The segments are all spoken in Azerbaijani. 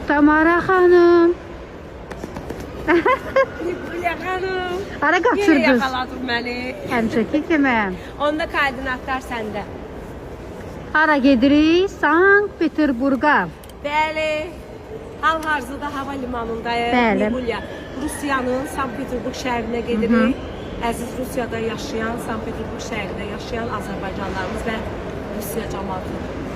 Tamara xanım. Nigulya xanım. Hara Yine qaçırdınız? yakaladın beni. Həmçəki kimi. Onda koordinatlar sende. Hara gedirik? Sankt Peterburqa. Bəli. Hal-hazırda hava limanındayıq. Bəli. Nigulya. Rusiyanın Sankt Peterburg şəhərinə gedirik. Əziz Rusiyada yaşayan, Sankt Peterburg şəhərində yaşayan Azərbaycanlarımız və Rusiya cəmaatı.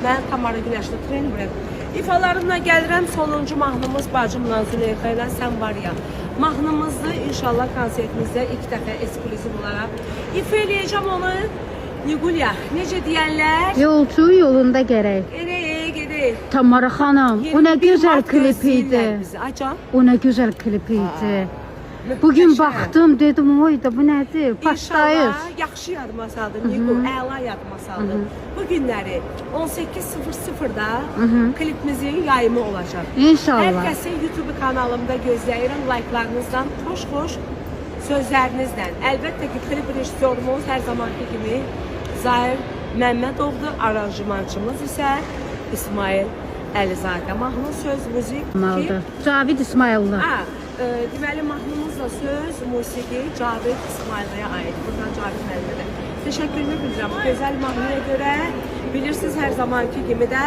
Mən Tamara Güləşli trenerim. İfalarımla gəlirəm sonuncu mahnımız bacımla Züleyxa ilə Sən var ya. Mahnımızı inşallah konsertimizdə ilk dəfə ekskluziv olaraq ifa eləyəcəm onu. Nigulya, necə deyərlər? Yolcu yolunda gərək. Gedək. Tamara xanım, o nə gözəl klip idi. Acan. O nə gözəl klip idi. Bugün baxdım, dedim, oy da bu nədir? Partlayır. İnşallah yaxşı yadıma saldım, Nigo, əla yadıma saldım. Bu günləri 18:00-da klipimizin yayımı olacaq. İnşallah. Hər kəsi YouTube kanalımda gözləyirəm, like'larınızdan, xoş-xoş sözlərinizlə. Əlbəttə ki, klip rejissorumuz hər zamanki kimi Zahir Məmmədovdur, aranjmançımız isə İsmail Əlizadə. Mahnı, söz, müzik, Maldır. Cavid İsmayıllı. Deməli, mahnımızla söz, musiqi Cavid İsmayılıya aid. Buradan Cavid müəllimə təşəkkürümü bildirəm. Bu gözəl mahnıya görə bilirsiniz, hər zamanki kimi də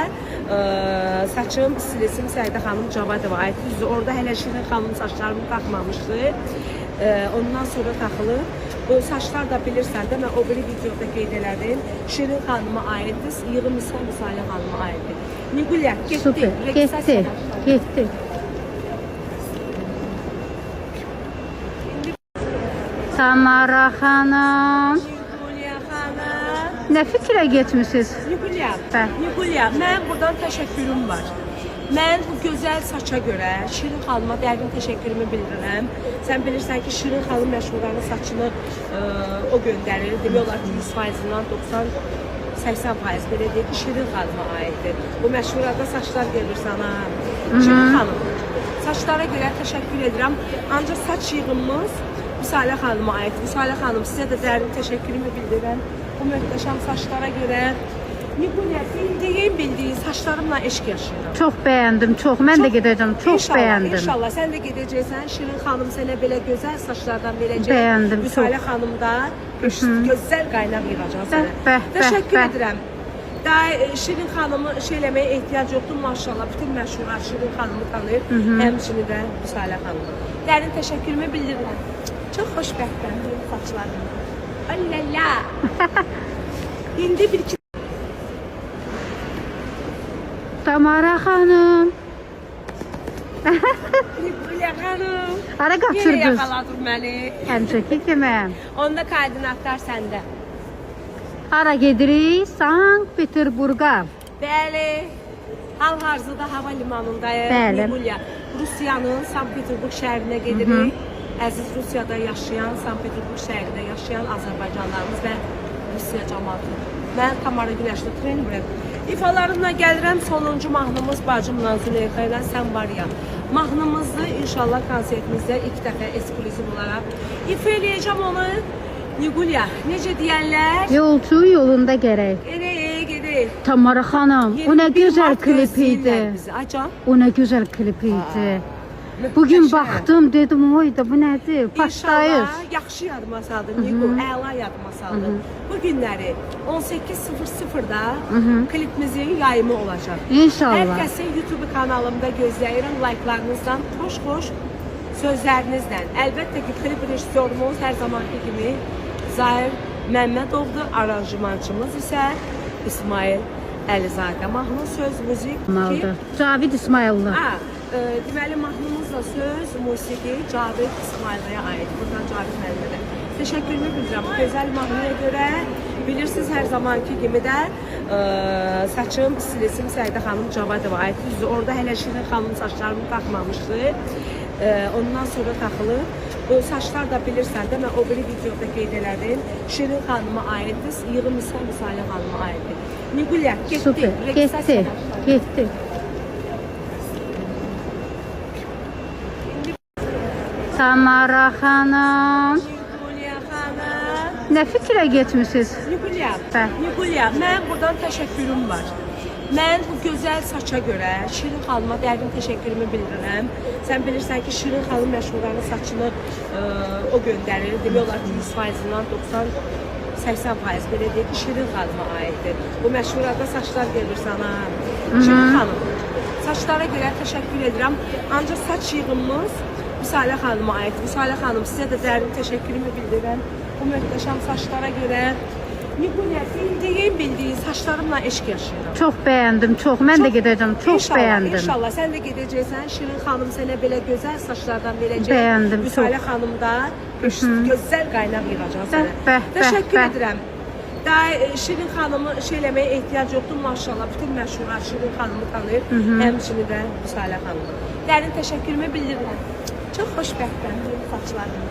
saçım, stilisim Səidə xanım Cavadova aid. Düzdür, orada hələ Şirin xanım saçlarımı taxmamışdı. Ondan sonra taxılır. Bu saçlar da bilirsən də, mən o biri videoda qeyd elədim. Şirin xanıma aiddir, Yığım Müsalə xanıma aiddir. Nigulya, getdik. Super, getdik. Tamara xanım. Nigulya xanım. Nə fikrə getmişsiniz? Nigulya, mən buradan təşəkkürüm var. Mən bu gözəl saça görə Şirin xanıma dərin təşəkkürümü bildirirəm. Sən bilirsən ki, Şirin xanım məşhurların saçını o göndərir. Demək olar ki, 100%-dan 90-80% belə deyək ki, Şirin xanıma aiddir. Bu məşhurlarda saçlar gelir sana. Şirin xanım, saçlara görə təşəkkür edirəm. Ancaq saç yığımımız Müsalə xanıma aid. Müsalə xanım, sizə də dərin təşəkkürümü bildirirəm. Bu möhtəşəm saçlara görə. Nigulya, bildiyin saçlarımla eşq yaşayıram. Çox bəyəndim, çox. Mən də gedəcəm, çox bəyəndim. İnşallah, sən də gedəcəksən. Şirin xanım sənə belə gözəl saçlardan verəcək. Bəyəndim, çox. Müsalə xanım da gözəl qaynaq yığacaq sənə. Təşəkkür edirəm. Daha Şirin xanımı eləməyə ehtiyac yoxdur, maşallah. Bütün məşhurlar Şirin xanımı tanıyır. Həmçinin də Müsalə xanımı. Dərin təşəkkürümü bildirirəm. Çox xoşbəxtəm saçlarım. Allala. İndi bir iki Tamara xanım. Nigulya xanım. Hara Yine qaçırdınız? yakaladın beni. Həmçəki kimi. Onda koordinatlar sende. Hara gedirik? Sankt Peterburqa. Bəli. Hal-hazırda hava limanındayıq. Bəli. Nigulya. Rusiyanın Sankt Peterburg şəhərinə gedirik. Əziz Rusiyada yaşayan, Sankt Peterburg şəhərində yaşayan Azərbaycanlarımız və Rusiya cəmaatı. Mən Tamara Güləşli trenerim. İfalarımla gəlirəm sonuncu mahnımız bacımla Züleyxa ilə Sən var ya. Mahnımızı inşallah konsertimizdə ilk dəfə ekskluziv olaraq ifa eləyəcəm onu. Nigulya, necə deyərlər? Yolcu yolunda gərək. Gedək. Tamara xanım, o nə gözəl klip idi. Acan. O nə gözəl klip idi. Bugün baxdım, dedim, oy da bu nədir? Partlayır. İnşallah yaxşı yadıma saldım, Nigo, əla yadıma saldım. Bu günləri 18:00-da klipimizin yayımı olacaq. İnşallah. Hər kəsi YouTube kanalımda gözləyirəm, like'larınızdan, xoş-xoş sözlərinizlə. Əlbəttə ki, klip rejissorumuz hər zamanki kimi Zahir Məmmədovdur, aranjmançımız isə İsmail Əlizadə. Mahnı, söz, müzik, Maldır. Cavid İsmayıllı. Deməli, mahnımızla söz, musiqi Cavid İsmayılıya aid. Buradan Cavid müəllimə təşəkkürümü bildirəm. Bu gözəl mahnıya görə bilirsiniz, hər zamanki kimi də saçım, stilisim Səidə xanım Cavadova aid. Düzdür, orada hələ Şirin xanım saçlarımı taxmamışdı. Ondan sonra taxılır. Bu saçlar da bilirsən də, mən o biri videoda qeyd elədim. Şirin xanıma aiddir, Yığım Müsalə xanıma aiddir. Nigulya, Super, getdik. Tamara xanım. Nigulya xanım. Nə fikrə getmişsiniz? Nigulya, mən buradan təşəkkürüm var. Mən bu gözəl saça görə Şirin xanıma dərin təşəkkürümü bildirirəm. Sən bilirsən ki, Şirin xanım məşhurların saçını o göndərir. Demək olar ki, 100%-dan 80% belə deyək ki, Şirin xanıma aiddir. Bu məşhurlarda saçlar gedir sana. Şirin xanım, saçlara görə təşəkkür edirəm. Ancaq saç yığımımız Müsalə xanıma aiddir. Müsalə xanım, sizə də dərin təşəkkürümü bildirirəm. Bu möhtəşəm saçlara görə. Nigulya, bildiyin saçlarımla eşq yaşayıram. Çox bəyəndim, çox. Mən də gedəcəm. Çox İnşallah, bəyəndim. İnşallah sən də gedəcəksən. Şirin xanım sənə belə gözəl saçlardan verəcək. Bəyəndim, Müsalə çox. xanım da gözəl qaynaq yığacaq sənə. Bəh, Təşəkkür bəh. edirəm. Daha Şirin xanımı eləməyə ehtiyac yoxdur. Maşallah, bütün məşhurlar Şirin xanımı tanıyır. Həmçinin də Müsalə xanımı. Dərin təşəkkürümü bildirirəm. Çox xoşbəxtəm benim saçlarım.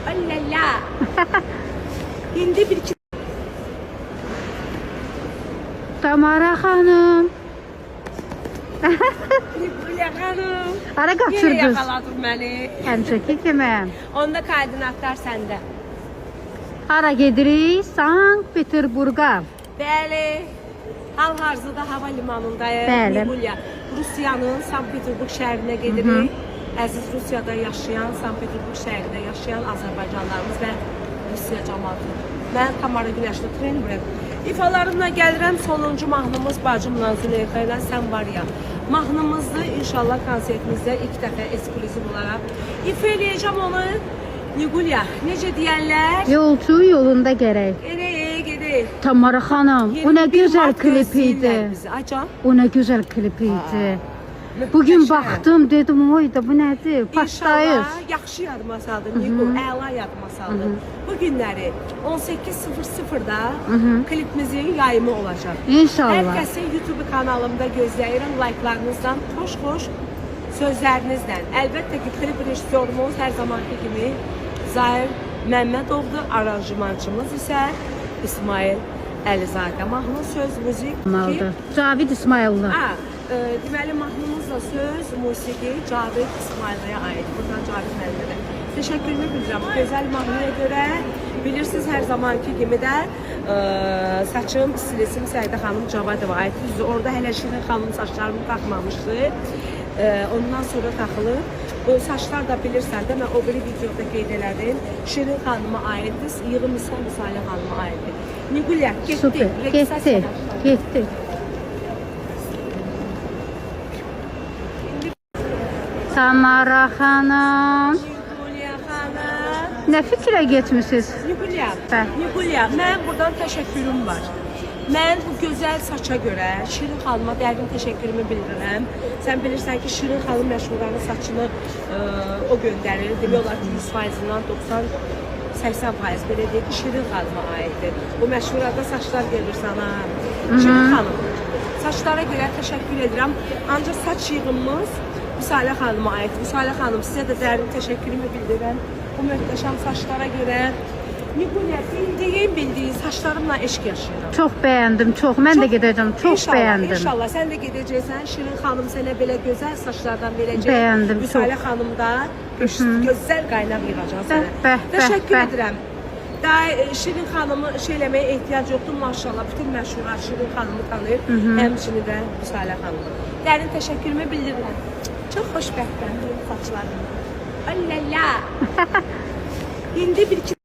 Allala. İndi bir-iki Tamara xanım. Nigulya xanım. Hara Yenə qaçırdınız? yaxaladın məni. Həmişəki kimi. Onda koordinatlar səndə. Hara gedirik? Sankt Peterburqa. Bəli. Hal-hazırda hava limanındayıq. Bəli. Nigulya, Rusiyanın Sankt Peterburg şəhərinə gedirik. Əziz Rusiyada yaşayan, Sankt Peterburg şəhərində yaşayan Azərbaycanlarımız və Rusiya cəmaatı. Mən Tamara Günəşli trenerim. İfalarımla gəlirəm, sonuncu mahnımız bacımla Züleyxa ilə Sən var ya. Mahnımızı inşallah konsertimizdə ilk dəfə ekskluziv olaraq ifa eləyəcəm onu. Nigulya, necə deyərlər? Yolcu yolunda gərək. Gedək. Tamara xanım, o nə gözəl klip idi. Acan. O nə gözəl klip idi. Bugün baxdım, dedim, oy da bu nədir? Partlayır. İnşallah yaxşı yadıma saldın, Nigo, əla yadıma saldın. Bu günləri 18:00-da klipimizin yayımı olacaq. Hər İnşallah. kəsi YouTube kanalımda gözləyirəm, like'larınızdan, xoş-xoş sözlərinizlə. Əlbəttə ki, klip rejissorumuz hər zamanki kimi Zahir Məmmədovdur, aranjmançımız isə İsmail Əlizadə. Mahnı, söz, müzik, Maldır. Cavid İsmayıllı. Deməli, mahnımızla söz, musiqi Cavid İsmayılıya aid. Buradan Cavid müəllimə təşəkkürümü bildirirəm. Bu gözəl mahnıya görə bilirsiniz, hər zamanki kimi də saçım, stilisim Səidə xanım Cavadova aid. Düzdür, orada hələ Şirin xanım saçlarımı taxmamışdı. Ondan sonra taxılır. Bu saçlar da bilirsən də, mən o biri videoda qeyd elədim. Şirin xanıma aiddir, yığım isə Müsalə xanıma aiddir. Nigulya, Super. getdik. Getdi. Tamara xanım. Nigulya xanım. Nə fikrə getmisiniz? Nigulya, mən buradan təşəkkürüm var. Mən bu gözəl saça görə Şirin xanıma dərin təşəkkürümü bildirirəm. Sən bilirsən ki, Şirin xanım məşhurların saçını o göndərir. Demək olar ki, 100%-dan 80% belə deyək ki, Şirin xanıma aiddir. Bu məşhurlarda saçlar gedir sana. Şirin xanım, saçlara görə təşəkkür edirəm. Ancaq saç yığımımız Müsalə xanıma aiddir. Müsalə xanım, sizə də dərin təşəkkürümü bildirirəm. Bu möhtəşəm saçlara görə. Nigulya, bildiyin saçlarımla eşq yaşayıram. Çox bəyəndim, çox. Mən də gedəcəm. Çox İnşallah, bəyəndim. İnşallah sən də gedəcəksən. Şirin xanım sənə belə gözəl saçlardan verəcək. Bəyəndim, Müsalə çox. xanım da gözəl qaynaq yığacaq sənə. Bəh, Təşəkkür bəh. edirəm. Daha Şirin xanımı eləməyə ehtiyac yoxdur. Maşallah, bütün məşhurlar Şirin xanımı tanıyır. Həmçinin də Müsalə xanımı. Dərin təşəkkürümü bildirirəm. Çox xoşbəxtəm benim saçlarım. Allala. İndi bir-iki